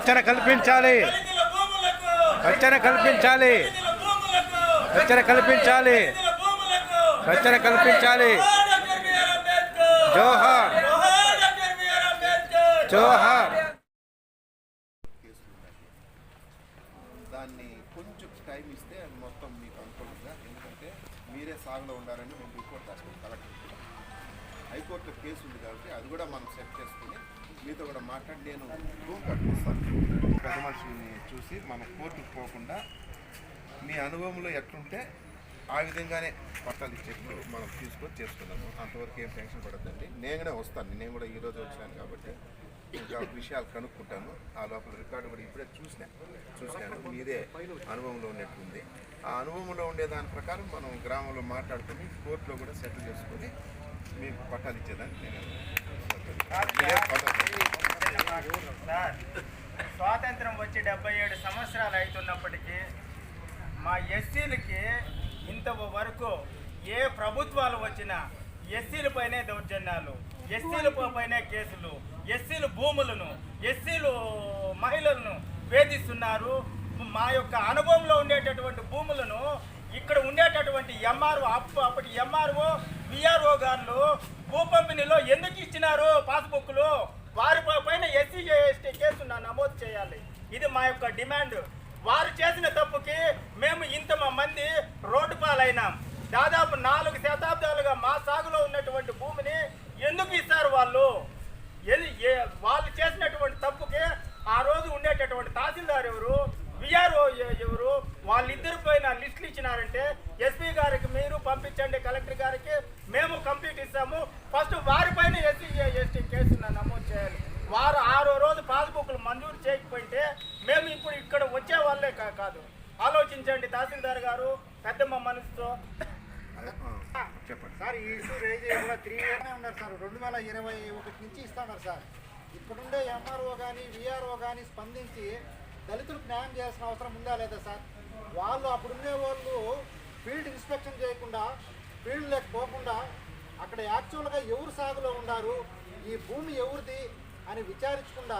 రక్షణ కల్పించాలి, రక్షణ కల్పించాలి, రక్షణ కల్పించాలి, రక్షణ కల్పించాలి. జోహార్ జోహార్. దాన్ని కొంచెం టైం ఇస్తే మొత్తం మీకు అనుకూలంగా, ఎందుకంటే మీరే సాగులో ఉండాలని మేము రిపోర్ట్ రాస్తాం కలెక్టర్. హైకోర్టులో కేసు ఉంది కాబట్టి అది కూడా మనం సెట్ చేసుకుని మీతో కూడా మాట్లాడి నేను రూమ్ కట్టిస్తాను. పెద్ద మనుషుల్ని చూసి మనం కోర్టుకు పోకుండా మీ అనుభవంలో ఎట్లుంటే ఆ విధంగానే పట్టాలు ఇచ్చేట్లు మనం తీసుకొని చేసుకున్నాము. అంతవరకు ఏం టెన్షన్ పడద్దండి. నేనే వస్తాను, నేను కూడా ఈరోజు వచ్చాను కాబట్టి ఇంకా విషయాలు కనుక్కుంటాను. ఆ లోపల రికార్డు కూడా ఇప్పుడే చూసినాను. మీదే అనుభవంలో ఉన్నట్టుంది. ఆ అనుభవంలో ఉండే దాని ప్రకారం మనం గ్రామంలో మాట్లాడుకొని కోర్టులో కూడా సెటిల్ చేసుకొని మీకు పట్టాలు ఇచ్చేదాన్ని నేను స్వాతంత్రం వచ్చి 77 సంవత్సరాలు అవుతున్నప్పటికీ మా ఎస్సీలకి ఇంతవరకు ఏ ప్రభుత్వాలు వచ్చినా ఎస్సీలపైనే దౌర్జన్యాలు, ఎస్సీలపైనే కేసులు, ఎస్సీలు భూములను, ఎస్సీలు మహిళలను వేధిస్తున్నారు. మా యొక్క అనుభవంలో ఉండేటటువంటి భూములను ఇక్కడ ఉండేటటువంటి ఎంఆర్ఓ అప్పటి ఎంఆర్ఓ విఆర్ఓ గారు భూ పంపిణీలో ఎందుకు ఇచ్చినారు పాస్బుక్లు, వారి పైన ఎస్సీ ఎస్టీ కేసు నమోదు చేయాలి. ఇది మా యొక్క డిమాండ్. వారు చేసిన తప్పుకి మేము మంది రోడ్డు పాలైనాం. దాదాపు 4 శతాబ్దాలుగా మా సాగులో ఉన్నటువంటి భూమిని ఎందుకు ఇస్తారు వాళ్ళు? వాళ్ళు చేసినటువంటి తప్పుకి ఆ రోజు ఉండేటటువంటి తహసీల్దార్ ఎవరు, విఆర్ఓ ఎవరు, వాళ్ళిద్దరి పైన లిస్టులు ఇచ్చినారంటే ఎస్పీ గారికి మీరు పంపించండి, కలెక్టర్ గారికి మేము కంప్లీట్ ఇస్తాము. ఫస్ట్ వారిపైన ఎస్సీ ఎస్టీ కేసు నమోదు చేయాలి. వారు 6వ రోజు పాస్బుక్లు మంజూరు చేయకపోతే మేము ఇప్పుడు ఇక్కడ వచ్చే వాళ్ళే కాదు. ఆలోచించండి తహసీల్దార్ గారు, పెద్దమ్మ మనసుతో. చెప్పండి సార్, ఈ ఇష్యూ రేజ్ చేయకుండా 3 ఇయర్నే ఉన్నారు సార్. 2021 నుంచి ఇస్తున్నారు సార్. ఇక్కడుండే ఎంఆర్ఓ కానీ విఆర్ఓ కానీ స్పందించి దళితులకు న్యాయం చేయాల్సిన అవసరం ఉందా లేదా సార్? వాళ్ళు అప్పుడుండే వాళ్ళు ఫీల్డ్ ఇన్స్పెక్షన్ చేయకుండా, ఫీల్డ్ లేకపోకుండా అక్కడ యాక్చువల్గా ఎవరు సాగులో ఉన్నారు, ఈ భూమి ఎవరిది అని విచారించకుండా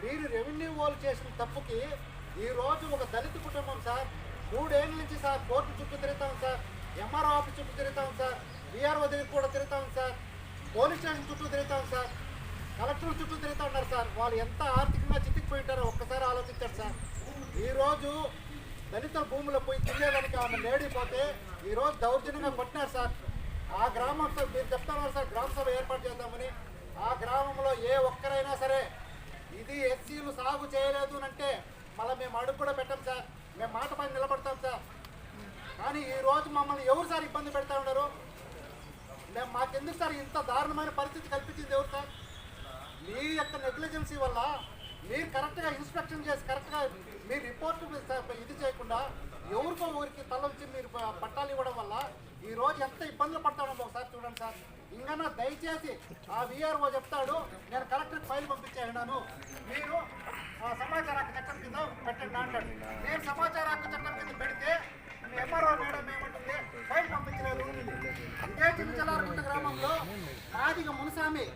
మీరు రెవెన్యూ వాళ్ళు చేసిన తప్పుకి ఈరోజు ఒక దళిత కుటుంబం సార్ 3 ఏళ్ళ నుంచి సార్ కోర్టు చుట్టూ తిరుగుతాం సార్, ఎంఆర్ఓ ఆఫీస్ చుట్టూ తిరుగుతాం సార్, విఆర్ఓ దగ్గర కూడా తిరుగుతాం సార్, పోలీస్ స్టేషన్ చుట్టూ తిరుగుతాం సార్, కలెక్టర్ చుట్టూ తిరుగుతూ ఉన్నారు సార్. వాళ్ళు ఎంత ఆర్థికంగా చితికిపోయి ఉంటారో ఒక్కసారి ఆలోచించారు సార్. ఈరోజు దళిత భూములు పోయి తినేదానికి ఆమె లేడిపోతే ఈరోజు దౌర్జన్యంగా కొట్టినారు సార్. ఆ గ్రామం మీరు చెప్తున్నారు సార్ గ్రామ సభ ఏర్పాటు చేద్దామని. ఆ గ్రామంలో ఏ ఒక్కరైనా సరే ఇది ఎస్సీలు సాగు చేయలేదు అంటే మళ్ళీ మేము అడుగు కూడా పెట్టాం సార్, మేము మాట పైన నిలబడతాం సార్. కానీ ఈరోజు మమ్మల్ని ఎవరు సార్ ఇబ్బంది పెడతా ఉన్నారు? మేము మాకెందుకు సార్ ఇంత దారుణమైన పరిస్థితి కల్పించింది ఎవరు సార్? మీ యొక్క నెగ్లిజెన్సీ వల్ల మీరు కరెక్ట్గా ఇన్స్పెక్షన్ చేసి కరెక్ట్గా మీరు రిపోర్ట్ ఇది చేయకుండా ఎవరికో ఊరికి తల వచ్చి మీరు పట్టాలు ఇవ్వడం వల్ల ఈరోజు ఎంత ఇబ్బందులు పడతాడో ఒకసారి చూడండి సార్. ఇంకా దయచేసి ఆ విఆర్ఓ చెప్తాడు నేను కలెక్టర్కి ఫైల్ పంపించేసినాను, మీరు సమాచార హక్కు చట్టం కింద పెట్టండి అంటాడు. నేను సమాచార హక్కు చట్టం కింద పెడితే ఎంఆర్ఓ మేడం ఏమంటుంది, ఫైల్ పంపించలేదు. ఇదే చిన్నచలారకుంట గ్రామంలో మాదిగ మునిస్వామి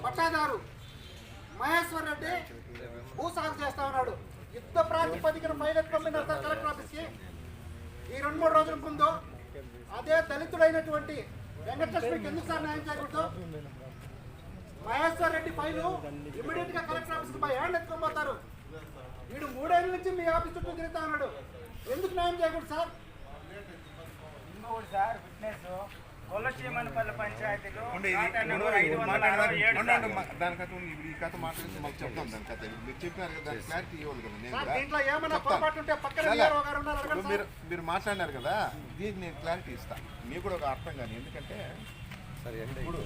పట్టాదారు మహేశ్వర్ రెడ్డి భూ సాగు చేస్తా ఉన్నాడు. యుద్ధ ప్రాతిపదికన ఫైల్ పంపినారు సార్ కలెక్టర్ ఆఫీస్కి. ఈ 2-3 రోజుల ముందు అదే దళితుడైనటువంటి వెంకటలక్ష్మికి ఎందుకు సార్ న్యాయం చేయకూడదు? మహేశ్వర్ రెడ్డి ఫైలు ఇమీడియట్ గా కలెక్టర్ ఆఫీస్కి హ్యాండ్ ఎత్తుకొని పోతారు. వీడు 3 ఏళ్ళ నుంచి మీ ఆఫీస్ చుట్టూ తిరుగుతా ఉన్నాడు, ఎందుకు న్యాయం చేయకూడదు సార్? ఇంకొకటి సార్ ఫిట్నెస్ కొల్లచీమనపల్లి పంచాయతీలో మీరు మాట్లాడినారు కదా, దీనికి నేను క్లారిటీ ఇస్తాను. మీకు కూడా ఒక అర్థం కానీ, ఎందుకంటే సరే ఇప్పుడు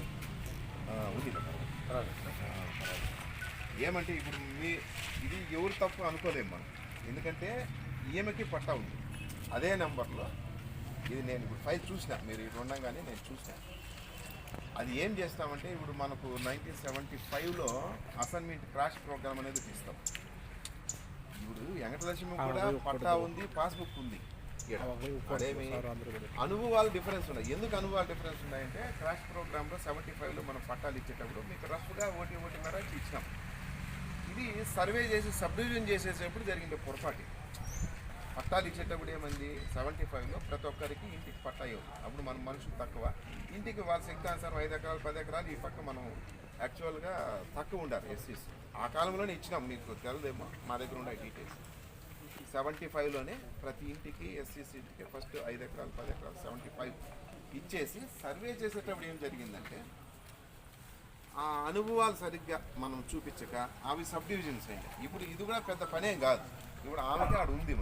ఏమంటే ఇప్పుడు ఇది ఎవరు తప్పు అనుకోలేము మనం, ఎందుకంటే ఈమెకి పట్టా ఉంది అదే నెంబర్లో. ఇది నేను ఇప్పుడు ఫైల్ చూసిన, మీరు ఇక్కడ ఉండగానే నేను చూసిన. అది ఏం చేస్తామంటే ఇప్పుడు మనకు 1975లో అసైన్మెంట్ క్రాష్ ప్రోగ్రామ్ అనేది తీస్తాం. ఇప్పుడు వెంకటలక్ష్మి కూడా పట్టా ఉంది, పాస్బుక్ ఉంది. అదేమి అనుభవాలు డిఫరెన్స్ ఉన్నాయి. ఎందుకు అనుభవాలు డిఫరెన్స్ ఉన్నాయంటే క్రాష్ ప్రోగ్రాంలో 75లో మనం పట్టాలు ఇచ్చేటప్పుడు మీకు రఫ్గా 1.5 ఇచ్చినాం. ఇది సర్వే చేసి సబ్ డివిజన్ చేసేటప్పుడు జరిగింది పొరపాటు. పట్టాలు ఇచ్చేటప్పుడు ఏమైంది 75లో ప్రతి ఒక్కరికి ఇంటికి పట్టా ఇవ్వదు. అప్పుడు మన మనుషులు తక్కువ, ఇంటికి వాళ్ళ శక్తానుసారం 5 ఎకరాలు 10 ఎకరాలు ఈ పక్క మనం యాక్చువల్గా తక్కువ ఉండాలి ఎస్సీస్. ఆ కాలంలోనే ఇచ్చినాం, మీకు తెలదేమో, మా దగ్గర ఉండే డీటెయిల్స్. 75లోనే ప్రతి ఇంటికి ఎస్సీస్ ఇంటికి ఫస్ట్ 5 ఎకరాలు 10 ఎకరాలు 75 ఇచ్చేసి సర్వే చేసేటప్పుడు ఏం జరిగిందంటే ఆ అనుభవాలు సరిగ్గా మనం చూపించక అవి సబ్ డివిజన్స్ అయ్యాయి. ఇప్పుడు ఇది కూడా పెద్ద పనేం కాదు, ఇప్పుడు ఆమెకి ఆడ ఉంది.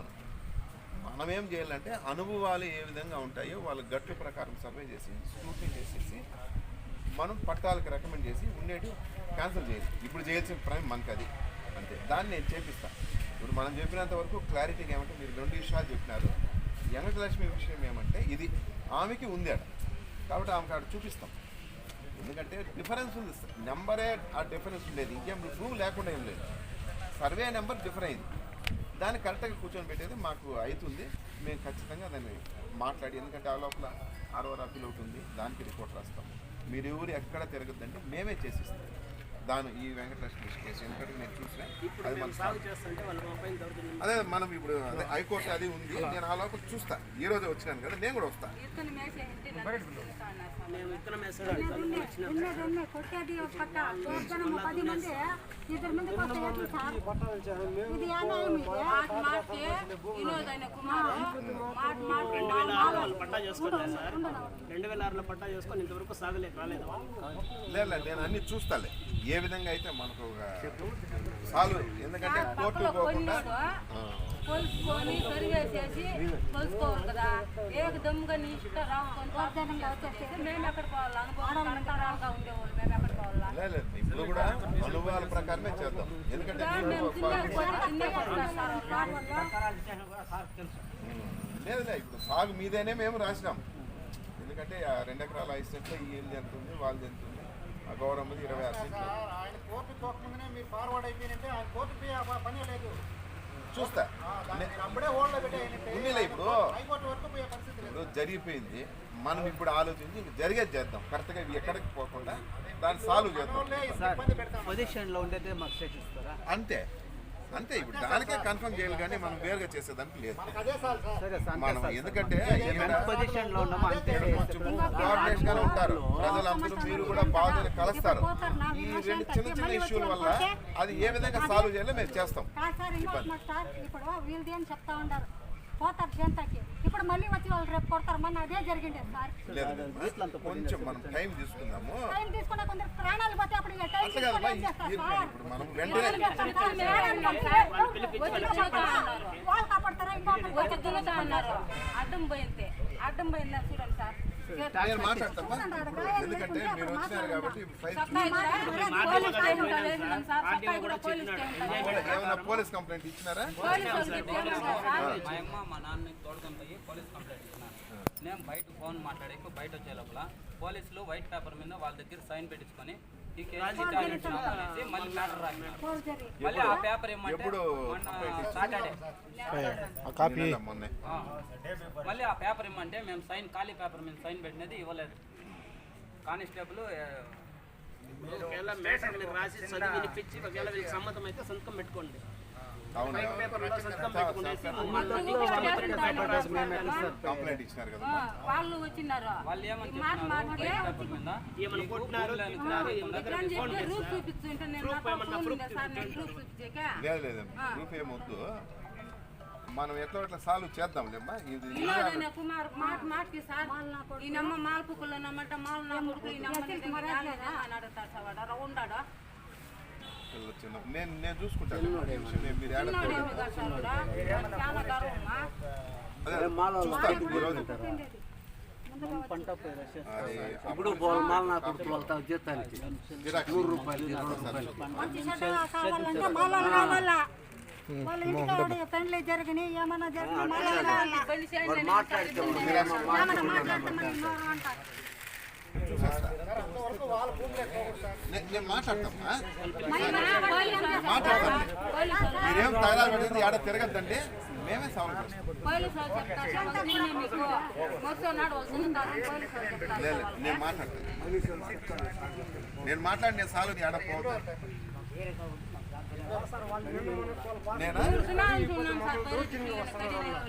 మనం ఏం చేయాలంటే అనుభవాలు ఏ విధంగా ఉంటాయో వాళ్ళ గట్టు ప్రకారం సర్వే చేసి స్క్రూటినీ చేసేసి మనం పట్టాలకు రికమెండ్ చేసి ఉండేటి క్యాన్సిల్ చేయాలి. ఇప్పుడు చేయాల్సిన ప్రైమ్ మనకు అది అంతే, దాన్ని నేను చేపిస్తాను. ఇప్పుడు మనం చెప్పినంత వరకు క్లారిటీగా ఏమంటే మీరు 2 విషయాలు చెప్పినారు. వెంకటలక్ష్మి విషయం ఏమంటే ఇది ఆమెకి ఉంది ఆడ, కాబట్టి ఆమెకు ఆడ చూపిస్తాం. ఎందుకంటే డిఫరెన్స్ ఉంది, నెంబరే ఆ డిఫరెన్స్ ఉండేది, ఇంకేం ప్రూవ్ లేకుండా ఏం లేదు. సర్వే నెంబర్ డిఫర్ అయింది, దాన్ని కరెక్ట్గా కూర్చొని పెట్టేది మాకు అవుతుంది. మేము ఖచ్చితంగా దాన్ని మాట్లాడి, ఎందుకంటే ఆ లోపల ఆర్ఓఆర్ అప్పీల్ అవుతుంది, దానికి రిపోర్ట్ రాస్తాం. మీరు ఎవరు ఎక్కడ తిరగద్దంటే మేమే చేసిస్తాం దాని ఈ వెంకటలక్ష్మి కేసు. ఎందుకంటే నేను చూసాను అది మన అదే మనం ఇప్పుడు అదే హైకోర్టు అది ఉంది. నేను ఆ లోపల చూస్తా, ఈ రోజు వచ్చినాను కదా, నేను కూడా వస్తాను. పట్టా చేసుకొని ఇంతవరకు సాగలేక రాలేదు. లేదు నేను అన్ని చూస్తాలే ఏ విధంగా అయితే మనకు సాల్వ్, ఎందుకంటే కోర్టు పోకుండా కొలుసుకొని సర్వే చేసి కొలుసుకోవాలి కదా. ఏకదమ్ముగా నీ ఇష్టం రాసుకొని మేము ఎక్కడ పోవాలి, అనుభవం తరాలుగా ఉండేవాళ్ళు మేము ఎక్కడ పోవాలా? లేదు ఇప్పుడు కూడా అనుభవాల ప్రకారమే చేద్దాం. ఎందుకంటే లేదు ఇప్పుడు సాగు మీదేనే మేము రాసినాం. ఎందుకంటే 2 ఎకరాల 5 సెంట్లు ఈ ఇల్లు ఎంత ఉంది, వాళ్ళది ఎంత ఉంది, ఆ గౌరమ్మది 26 సెంట్లు. ఆయన కోర్టు పోకముందునే మీరు ఫార్వర్డ్ అయిపోయినంటే ఆయన కోర్టు పని లేదు. చూస్తా అప్పుడే ఓళ్ళ పెట్టే ఉన్నీలే ఇప్పుడు హైకోర్టు వరకు పోయే పరిస్థితి లేదు. ఇప్పుడు జరిగిపోయింది, మనం ఇప్పుడు ఆలోచించి ఇంక జరిగేది చేద్దాం. కరెక్ట్గా ఇవి ఎక్కడికి పోకుండా దాన్ని సాల్వ్ చేద్దాం. పొజిషన్లో ఉండేదే మాకు స్టేట్ ఇస్తారా? అంతే అంతే, ఇప్పుడు దానికే కన్ఫర్మ్ చేయాలి కానీ మనం వేరుగా చేసేదానికి లేదు. అదే సార్ మనం ఎందుకంటే పొజిషన్లో ఉన్నాము అంతే. కోఆర్డినేషన్ గానే ఉంటారు ప్రజలందరూ, మీరు కూడా బాధని కలుస్తారు. ఈ 2 చిన్న ఇష్యూల వల్ల అది ఏ విధంగా సాల్వ్ చేయాలో మేము చేస్తాం. ఇప్పుడు వీళ్ళది అని చెప్తా ఉంటారు, పోతారు జనతకి. ఇప్పుడు మళ్ళీ వచ్చి వాళ్ళు రేపు కొడతారు. మన అదే జరిగింది సార్. లేదు కొంచెం మనం టైం తీసుకుందాము. టైం తీసుకున్న కొందరు ప్రాణాలు పోతే అప్పుడు అట్లా కాదు, ఇప్పుడు మనం వెంటనే వాళ్ళు కాపాడతారా? ఇంకొకటి దున్నుతా అన్నారు, అడ్డం పోయింది. అడ్డం పోయిందా చూడండి సార్. నేను మాట్లాడతామా, ఎందుకంటే మీరు వచ్చినారు కాబట్టి ఏమైనా పోలీస్ కంప్లైంట్ ఇచ్చినారా? మా అమ్మ మా నాన్నని తోడుకొని పోయి పోలీస్ కంప్లైంట్ ఇచ్చినాను. నేను బయట ఫోన్ మాట్లాడేకు బయట వచ్చే లోపల పోలీసులు వైట్ పేపర్ మీద వాళ్ళ దగ్గర సైన్ పెట్టించుకొని ఈ కేసు అనేసి మళ్ళీ మ్యాటర్ రాసినారు. మళ్ళీ ఆ పేపర్ ఏమంటే మొన్న సాటర్డే మళ్ళీ ఆ పేపర్ ఏమంటే మేము సైన్ ఖాళీ పేపర్ మీద సైన్ పెట్టినది ఇవ్వలేదు. కానిస్టేబుల్ రాసి చదివి వినిపించి ఒకవేళ వీళ్ళకి సమ్మతం అయితే సంతకం పెట్టుకోండి. కంప్లైంట్ ఇచ్చినారు కదా వాళ్ళు వచ్చినారు. వాళ్ళు ఏమని లేదు లేదు గ్రూప్ ఏమొద్దు, మనం ఎట్లా సాల్వ్ చేద్దాంలేమ్మా. ఇది కుమార్ మాట మాటకి సార్ ఈ నమ్మ మాల్పుకుల్లో నమ్మంట మాల్ నా కొడుకు ఈ నమ్మ అడుగుతాడు సార్ ఉన్నాడా? నేను చూసుకుంటాను. మీరు ఇప్పుడు మాల్ నా కొడుకు వాళ్ళ జీతానికి 100 రూపాయలు 20 రూపాయలు పెండ్లి జరిగినాయి ఏమన్నా నేను మాట్లాడతామా, మీరేం తయారు పడింది ఆడ తిరగద్దండి, మేమే సాల్వ్ చేస్తాం. లేదు నేను మాట్లాడతాను, నేను సాల్వ్ ఆడ పోతాను. నేనా చూస్తున్నాం సార్ పరిస్థితి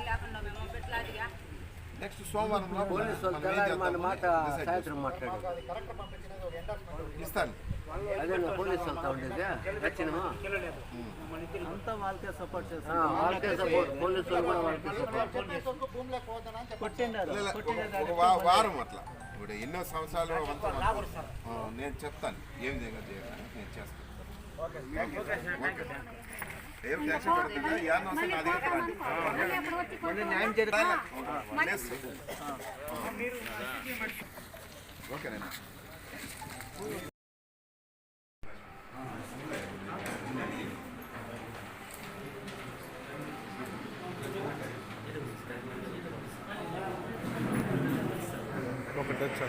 లేకుండా మేము పెట్టలాదిగా నెక్స్ట్ సోమవారం పోలీసు వాళ్ళు తెల్లారి మన మాట సాయంత్రం మాట్లాడు అది కలెక్టర్ పంపించినది ఒక ఎండార్స్మెంట్ ఇస్తాను. అదే నా పోలీసు వెళ్తా ఉండేది వచ్చినమా అంతా వాళ్ళకే సపోర్ట్ చేస్తారు. వాళ్ళకే సపోర్ట్ పోలీసు వాళ్ళు కూడా వాళ్ళకే సపోర్ట్ చెప్పేసి వరకు భూమిలో పోతానని చెప్పండి. కొట్టిండారు లే, ఒక వారం అట్లా ఇప్పుడు ఎన్నో సంవత్సరాలు నేను చెప్తాను ఏం విధంగా చేయాలని నేను చేస్తాను. ఓకే. ఏం ట్యాక్సీ పెడుతుందా యాన్ వస్తే నా దగ్గర రండి. న్యాయం చేయాలి. ఓకేనా ఒకటి వచ్చా